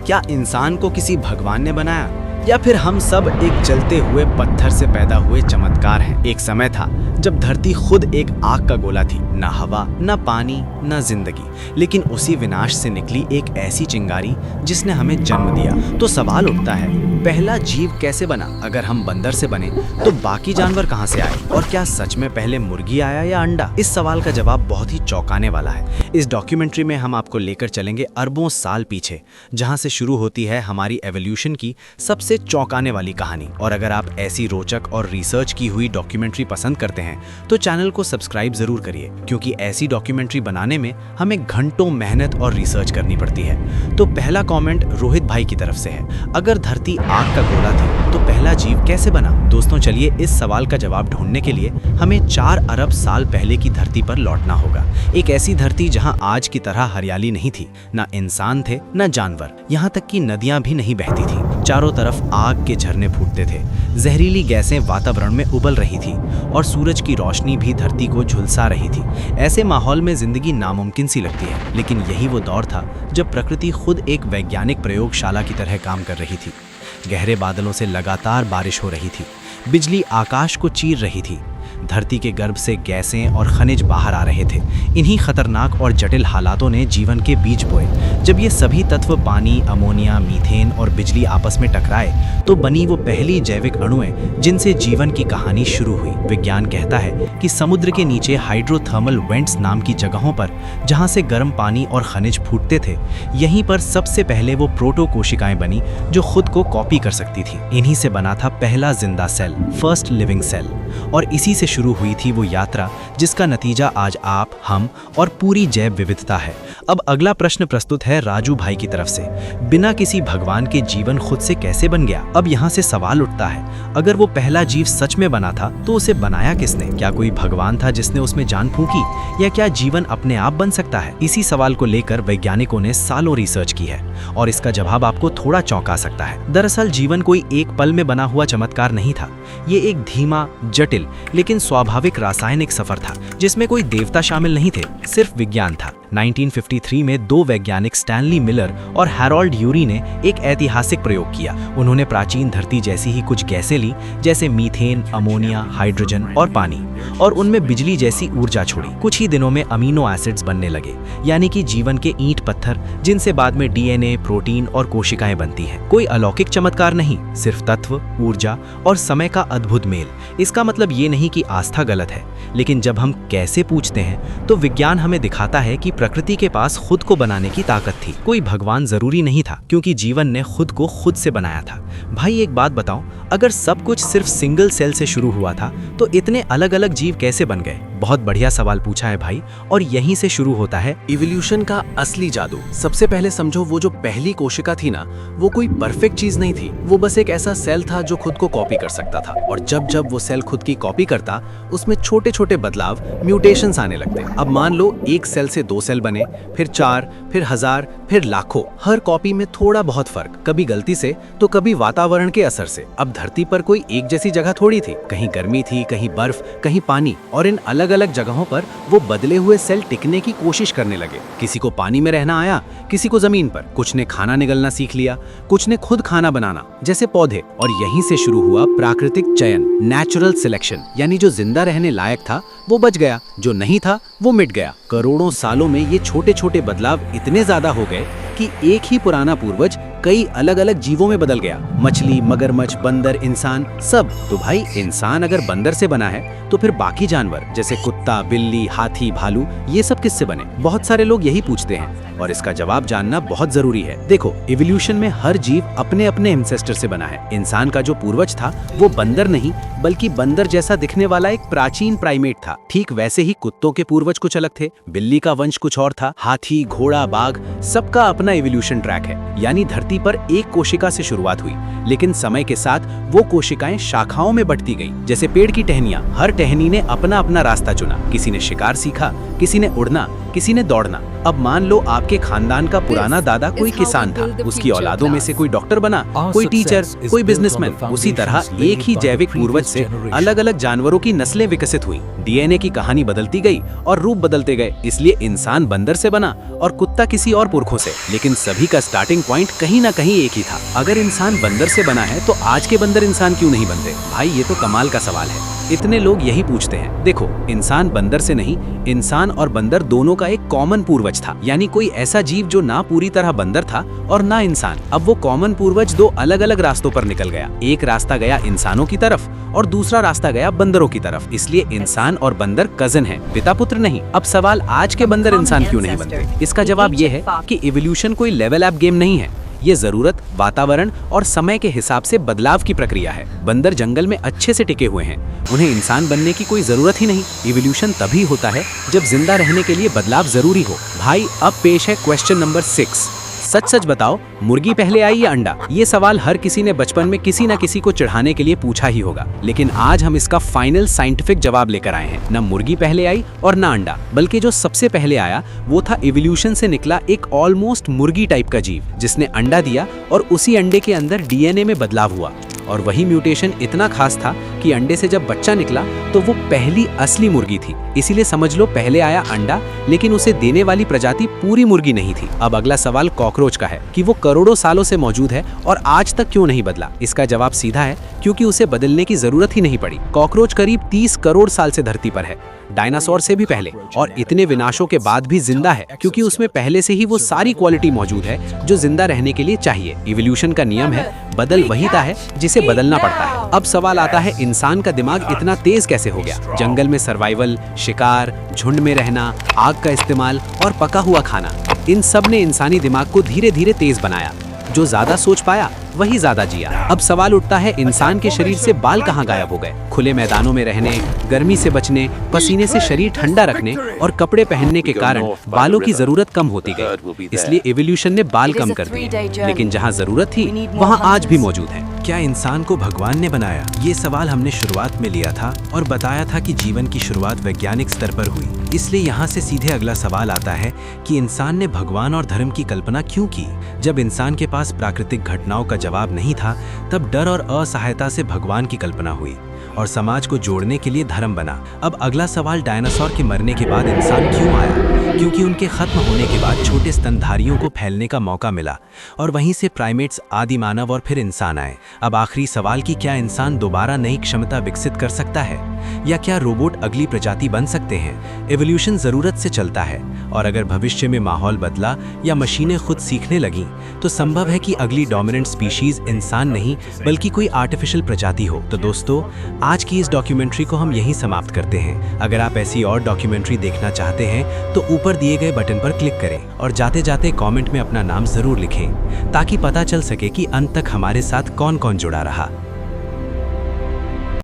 क्या इंसान को किसी भगवान ने बनाया या फिर हम सब एक जलते हुए पत्थर से पैदा हुए चमत्कार हैं? एक समय था जब धरती खुद एक आग का गोला थी, न हवा, न पानी, न जिंदगी, लेकिन उसी विनाश से निकली एक ऐसी चिंगारी जिसने हमें जन्म दिया। तो सवाल उठता है, पहला जीव कैसे बना? अगर हम बंदर से बने तो बाकी जानवर कहां से आए? और क्या सच में पहले मुर्गी आया या अंडा? इस सवाल का जवाब बहुत ही चौंकाने वाला है। इस डॉक्यूमेंट्री में हम आपको लेकर चलेंगे अरबों साल पीछे, जहां से शुरू होती है हमारी एवोल्यूशन की सबसे चौंकाने वाली कहानी। और अगर आप ऐसी रोचक और रिसर्च की हुई डॉक्यूमेंट्री पसंद करते हैं तो चैनल को सब्सक्राइब जरूर करिए, क्योंकि ऐसी डॉक्यूमेंट्री बनाने में हमें घंटों मेहनत और रिसर्च करनी पड़ती है। तो पहला कमेंट रोहित भाई की तरफ से है, अगर धरती आग का गोला थी तो पहला जीव कैसे बना? दोस्तों चलिए इस सवाल का जवाब ढूंढने के लिए हमें 4 अरब साल पहले की धरती पर लौटना होगा। एक ऐसी धरती जहां आज की तरह हरियाली नहीं थी, ना इंसान थे, ना जानवर, यहाँ तक कि नदियां भी नहीं बहती थी। चारों तरफ आग के झरने फूटते थे, जहरीली गैसें वातावरण में उबल रही थी और सूरज की रोशनी भी धरती को झुलसा रही थी। ऐसे माहौल में जिंदगी नामुमकिन सी लगती है, लेकिन यही वो दौर था जब प्रकृति खुद एक वैज्ञानिक प्रयोगशाला की तरह काम कर रही थी। गहरे बादलों से लगातार बारिश हो रही थी, बिजली आकाश को चीर रही थी, धरती के गर्भ से गैसें और खनिज बाहर आ रहे थे। इन्हीं खतरनाक और जटिल हालातों ने जीवन के बीज बोए। जब ये सभी तत्व पानी, अमोनिया, मीथेन और बिजली आपस में टकराए तो बनी वो पहली जैविक अणुएं जिनसे जीवन की कहानी शुरू हुई। विज्ञान कहता है कि समुद्र के नीचे हाइड्रोथर्मल वेंट्स नाम की जगहों पर, जहां से गर्म पानी और खनिज फूटते थे, यहीं पर सबसे पहले वो प्रोटो कोशिकाएं बनी जो खुद को कॉपी कर सकती थी। इन्हीं से बना था पहला जिंदा सेल, फर्स्ट लिविंग सेल, और इसी से शुरू हुई थी वो यात्रा जिसका नतीजा आज आप, हम और पूरी जैव विविधता है। अब अगला प्रश्न प्रस्तुत है राजू भाई की तरफ से, बिना किसी भगवान के जीवन खुद से कैसे बन गया? अब यहाँ से सवाल उठता है, अगर वो पहला जीव सच में बना था तो उसे बनाया किसने? क्या कोई भगवान था जिसने उसमें जान फूंकी, या क्या जीवन अपने आप बन सकता है? इसी सवाल को लेकर वैज्ञानिकों ने सालों रिसर्च की है और इसका जवाब आपको थोड़ा चौंका सकता है। दरअसल जीवन कोई एक पल में बना हुआ चमत्कार नहीं था। ये एक धीमा, जटिल लेकिन स्वाभाविक रासायनिक सफर था जिसमें कोई देवता शामिल नहीं थे, सिर्फ विज्ञान था। 1953 में 2 वैज्ञानिक स्टैनली मिलर और हैरोल्ड यूरी ने एक ऐतिहासिक प्रयोग किया। उन्होंने प्राचीन धरती जैसी ही कुछ गैसें ली, जैसे मीथेन, अमोनिया, हाइड्रोजन और पानी, और उनमें बिजली जैसी ऊर्जा छोड़ी। कुछ ही दिनों में अमीनो एसिड्स बनने लगे, यानी कि जीवन के ईंट पत्थर, जिनसे बाद में डीएनए, प्रोटीन और कोशिकाएं बनती हैं। कोई अलौकिक चमत्कार नहीं, सिर्फ तत्व, ऊर्जा और समय का अद्भुत मेल। इसका मतलब ये नहीं कि आस्था गलत है, लेकिन जब हम कैसे पूछते हैं तो विज्ञान हमें दिखाता है कि प्रकृति के पास खुद को बनाने की ताकत थी। कोई भगवान जरूरी नहीं था, क्योंकि जीवन ने खुद को खुद से बनाया था। भाई एक बात बताओ, अगर सब कुछ सिर्फ सिंगल सेल से शुरू हुआ था तो इतने अलग अलग जीव कैसे बन गए? बहुत बढ़िया सवाल पूछा है भाई, और यहीं से शुरू होता है इवोल्यूशन का असली जादू। सबसे पहले समझो, वो जो पहली कोशिका थी ना, वो कोई परफेक्ट चीज नहीं थी। वो बस एक ऐसा सेल था जो खुद को कॉपी कर सकता था, और जब जब वो सेल खुद की कॉपी करता, उसमें छोटे छोटे बदलाव, म्यूटेशंस आने लगते। अब मान लो एक सेल से 2 सेल बने, फिर 4, फिर 1000, फिर लाखों। हर कॉपी में थोड़ा बहुत फर्क, कभी गलती से तो कभी वातावरण के असर से। अब धरती पर कोई एक जैसी जगह थोड़ी थी, कहीं गर्मी थी, कहीं बर्फ, कहीं पानी, और इन अलग अलग जगहों पर वो बदले हुए सेल टिकने की कोशिश करने लगे। किसी को पानी में रहना आया, किसी को जमीन पर। कुछ ने खाना निगलना सीख लिया, कुछ ने खुद खाना बनाना, जैसे पौधे। और यहीं से शुरू हुआ प्राकृतिक चयन, नेचुरल सिलेक्शन। यानी जो जिंदा रहने लायक था वो बच गया, जो नहीं था वो मिट गया। करोड़ों सालों में ये छोटे छोटे बदलाव इतने ज्यादा हो गए कि एक ही पुराना पूर्वज कई अलग अलग जीवों में बदल गया। मछली, मगरमच्छ, बंदर, इंसान, सब। तो भाई इंसान अगर बंदर से बना है तो फिर बाकी जानवर जैसे कुत्ता, बिल्ली, हाथी, भालू, ये सब किससे बने? बहुत सारे लोग यही पूछते हैं, और इसका जवाब जानना बहुत जरूरी है। देखो, इवोल्यूशन में हर जीव अपने अपने एंसेस्टर से बना है। इंसान का जो पूर्वज था वो बंदर नहीं, बल्कि बंदर जैसा दिखने वाला एक प्राचीन प्राइमेट था। ठीक वैसे ही कुत्तों के पूर्वज कुछ अलग थे, बिल्ली का वंश कुछ और था, हाथी, घोड़ा, बाघ, सबका अपना इवोल्यूशन ट्रैक है। यानी धरती पर एक कोशिका से शुरुआत हुई, लेकिन समय के साथ वो कोशिकाएं शाखाओं में बढ़ती गईं। जैसे पेड़ की टहनियां, हर टहनी ने अपना अपना रास्ता चुना। किसी ने शिकार सीखा, किसी ने उड़ना, किसी ने दौड़ना, अब मान लो आपके खानदान का पुराना दादा कोई किसान था, उसकी औलादों में से कोई डॉक्टर बना, कोई टीचर, कोई बिजनेसमैन। उसी तरह एक ही जैविक पूर्वज से अलग अलग जानवरों की नस्लें विकसित हुई। डीएनए की कहानी बदलती गई और रूप बदलते गए, इसलिए इंसान बंदर से बना और कुत्ता किसी और पुरखों से, लेकिन सभी का स्टार्टिंग पॉइंट कहीं ना कहीं एक ही था। अगर इंसान बंदर से बना है तो आज के बंदर इंसान क्यों नहीं बनते? भाई ये तो कमाल का सवाल है। इतने लोग यही पूछते हैं। देखो, इंसान बंदर से नहीं, इंसान और बंदर दोनों का एक कॉमन पूर्वज था, यानी कोई ऐसा जीव जो ना पूरी तरह बंदर था और ना इंसान। अब वो कॉमन पूर्वज दो अलग अलग रास्तों पर निकल गया। एक रास्ता गया इंसानों की तरफ और दूसरा रास्ता गया बंदरों की तरफ। इसलिए इंसान और बंदर कजन हैं, पिता पुत्र नहीं। अब सवाल, आज के बंदर इंसान क्यों नहीं बनते? इसका जवाब ये है कि इवोल्यूशन कोई लेवल अप गेम नहीं है। ये जरूरत, वातावरण और समय के हिसाब से बदलाव की प्रक्रिया है। बंदर जंगल में अच्छे से टिके हुए हैं, उन्हें इंसान बनने की कोई जरूरत ही नहीं। इवोल्यूशन तभी होता है जब जिंदा रहने के लिए बदलाव जरूरी हो। भाई अब पेश है क्वेश्चन नंबर 6। सच सच बताओ, मुर्गी पहले आई या अंडा? ये सवाल हर किसी ने बचपन में किसी न किसी को चिढ़ाने के लिए पूछा ही होगा, लेकिन आज हम इसका फाइनल साइंटिफिक जवाब लेकर आए हैं। न मुर्गी पहले आई और न अंडा, बल्कि जो सबसे पहले आया वो था इवोल्यूशन से निकला एक ऑलमोस्ट मुर्गी टाइप का जीव, जिसने अंडा दिया और उसी अंडे के अंदर डीएनए में बदलाव हुआ। और वही म्यूटेशन इतना खास था कि अंडे से जब बच्चा निकला तो वो पहली असली मुर्गी थी। इसीलिए समझ लो, पहले आया अंडा, लेकिन उसे देने वाली प्रजाति पूरी मुर्गी नहीं थी। अब अगला सवाल कॉकरोच का है कि वो करोड़ों सालों से मौजूद है और आज तक क्यों नहीं बदला। इसका जवाब सीधा है, क्योंकि उसे बदलने की जरूरत ही नहीं पड़ी। कॉकरोच करीब 30 करोड़ साल से धरती पर है, डायनासोर से भी पहले, और इतने विनाशों के बाद भी जिंदा है क्योंकि उसमें पहले से ही वो सारी क्वालिटी मौजूद है जो जिंदा रहने के लिए चाहिए। इवोल्यूशन का नियम है, बदल वही था है जिसे बदलना पड़ता है। अब सवाल आता है, इंसान का दिमाग इतना तेज कैसे हो गया? जंगल में सर्वाइवल, शिकार, झुंड में रहना, आग का इस्तेमाल और पका हुआ खाना, इन सब ने इंसानी दिमाग को धीरे धीरे तेज बनाया। जो ज्यादा सोच पाया वही ज्यादा जिया। अब सवाल उठता है, इंसान के शरीर से बाल कहाँ गायब हो गए? खुले मैदानों में रहने, गर्मी से बचने, पसीने से शरीर ठंडा रखने और कपड़े पहनने के कारण बालों की जरूरत कम होती गई। इसलिए इवोल्यूशन ने बाल कम कर दिए, लेकिन जहाँ जरूरत थी वहाँ आज भी मौजूद है। क्या इंसान को भगवान ने बनाया? ये सवाल हमने शुरुआत में लिया था और बताया था कि जीवन की शुरुआत वैज्ञानिक स्तर पर हुई। इसलिए यहाँ से सीधे अगला सवाल आता है कि इंसान ने भगवान और धर्म की कल्पना क्यों की? जब इंसान के पास प्राकृतिक घटनाओं का जवाब नहीं था, तब डर और असहायता से भगवान की कल्पना हुई और समाज को जोड़ने के लिए धर्म बना। अब अगला सवाल, डायनासोर के मरने के बाद इंसान क्यों आया? क्योंकि उनके खत्म होने के बाद छोटे स्तनधारियों को फैलने का मौका मिला और वहीं से प्राइमेट्स, आदि मानव और फिर इंसान आए। अब आखिरी सवाल कि क्या इंसान दोबारा नई क्षमता विकसित कर सकता है या क्या रोबोट अगली प्रजाति बन सकते हैं? एवोल्यूशन जरूरत से चलता है और अगर भविष्य में माहौल बदला या मशीनें खुद सीखने लगीं तो संभव है कि अगली डोमिनेंट स्पीशीज इंसान नहीं बल्कि कोई आर्टिफिशियल प्रजाति हो। तो दोस्तों, आज की इस डॉक्यूमेंट्री को हम यहीं समाप्त करते हैं। अगर आप ऐसी और डॉक्यूमेंट्री देखना चाहते हैं तो ऊपर दिए गए बटन पर क्लिक करें और जाते जाते कमेंट में अपना नाम जरूर लिखें ताकि पता चल सके कि अंत तक हमारे साथ कौन कौन जुड़ा रहा।